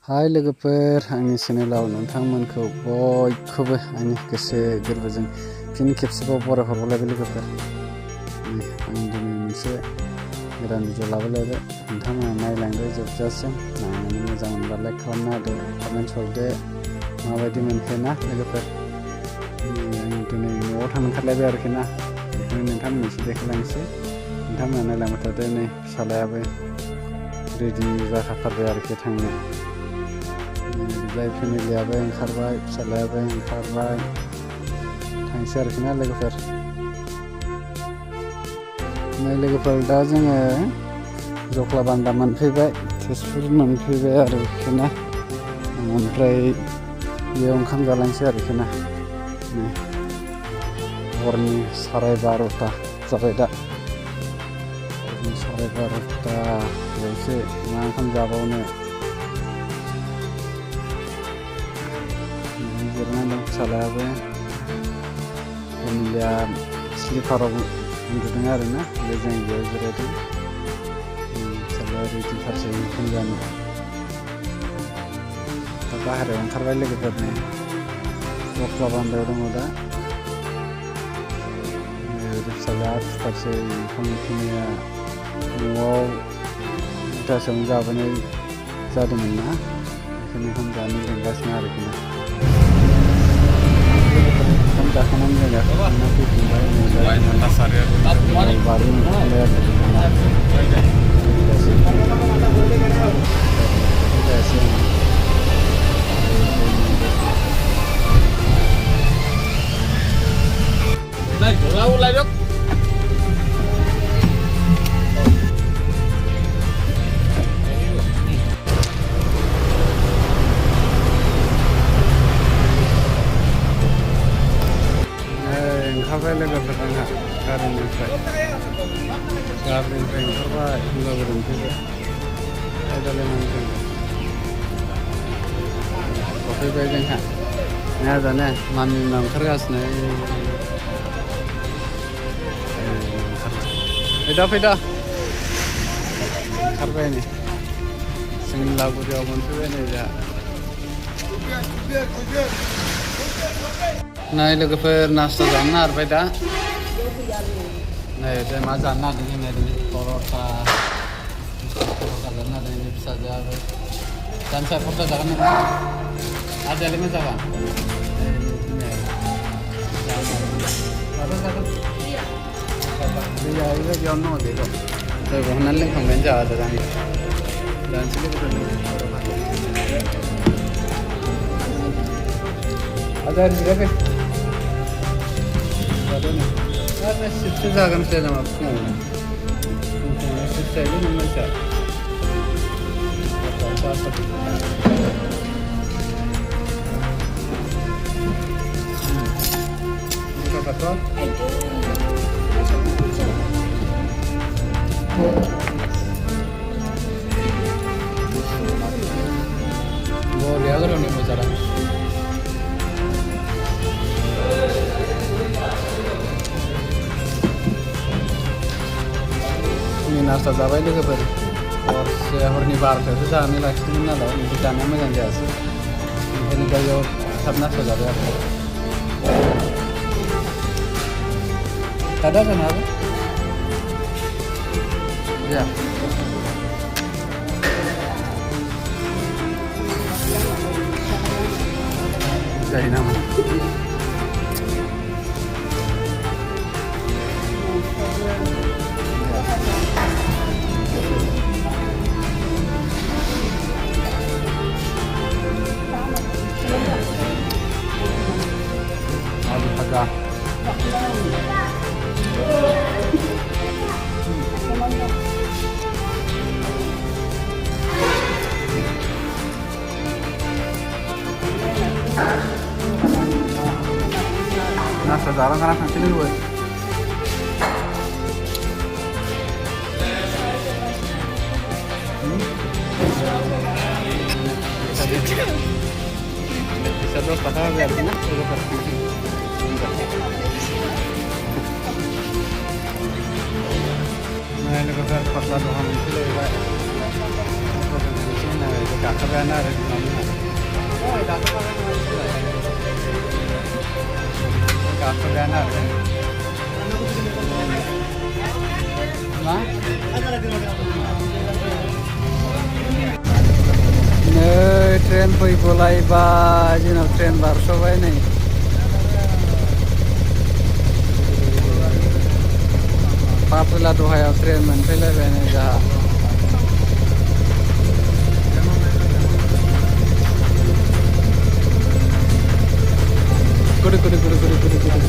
हाय लोगोफोर, आंनि चेनेलाव नोंथांमोनखौ बयखौबो आंनि गोसो गोरबोजों फिन खेबसेबाव बरायहरबावलायबाय लोगोफोर। आं दिनै मोनसे गोदान भिडिअ लाबोलायबाय। नोंथांमोना नायलांदो जोबजासिम। नायनानै मोजां मोनबा लाइक खालामना होदो, कमेन्ट हरदो माबायदि मोनखो ना लोगोफोर। आं दिनै न'आव थांनो ओंखारलायबाय आरोखि ना, बेखौनो नोंथांमोननो एसे देखायलांनोसै। नोंथांमोना नायलांबाय थादो। नै फिसालायाबो रेडि जाखाथारबाय आरोखि थांनो। जाय फेमिलियाबो ओंखारबाय, फिसालायाबो ओंखारबाय, थांसै आरोखि ना लोगोफोर। नै लोगोफोर, दा जोङो जख्ला बान्दा मोनफैबाय, तेजपुर मोनफैबाय आरोखि ना। ओमफ्राय बेयाव ओंखाम जालांसै आरोखि ना। हरनि 12:30 जाबाय दा। हरनि 12:30 मा ओंखाम जाबावनो। जिरायनानै दं फिसालायाबो। फेमिलिया स्लिपाराव उन्दुदों आरो ना, जों बेयाव जिरायदों। फिसालाया रेडिथारसै ओंखाम जानो। दा बाहेरायाव ओंखारबाय लोगोफोरनि जख्ला बान्दायाव दङ दा। फिसालाया आथुरथारसै ओंखाम ओंख्रिनिया। न'आव 2थासोआवनो जाबोनाय जादोंमोन ना, बेखायनो ओंखाम जानो लिंगासिनो आरोखि ना। ओंखाम जाखांनानै जों थांना फैफिनबाय। बारि मोनफिनबाय आरोखि ओंखारबाय लोगोफोर जोंहा गारिनिफ्राय ओंखारबाय। होमबाबो मोनफैबाय दालायमानजों सफैबाय जोंहा। नाजाने मामि बिमा ओंखारगासिनो। फैदा ओंखारबाय नै जोंनि लागुरियाव मोनफैबाय नै जोंहा। नै लोगोफोर, नास्ता जानो नागिरबाय दा। नै जों मा जानो नागिरदों होननाय पर'था जानो नागिरदों फिसाजोआबो। जानोसै पर'था जागोन नामा? आदायालाय मा जागोन? दैया बेबायदियावनो दङ दे र'। दै बहननानै लोंखांबायानो जोंहा आदा जानोसै लोगोफोर। आदा जिरायफै। आरो सिप्सो जागोनसो नामा फुङावनो? फुङावनो सिप्स जायो नों मानसिया। Boleh agar orang ni bicara. Ini nasta जाबाय लोगोफोर। हरनि 12थायावसो जानानै लाखिदोंमोन नालाय, ओमफ्राय जानाया मोजां जायासै। ओंखायनो दा बेयाव थाब नास्ता जाबाय आरो। Ada kan apa? Ya. Jadi nama. Aduh, agak. Nasta jarang karena nanti nih gue. Bisa 2 pakai biar enak. Nah, ini kita 42 itu lebih baik. Ini गाखोबायानो आरो गाखोबायानो आरो मा नै ट्रेन फैगलायबाय जोंनाव ट्रेन बारस'बाय नै पापुला दहायाव ट्रेन मोनफैलायबाय नै जोंहा गुदु गुदु गुदु गुदु गुदु गुदु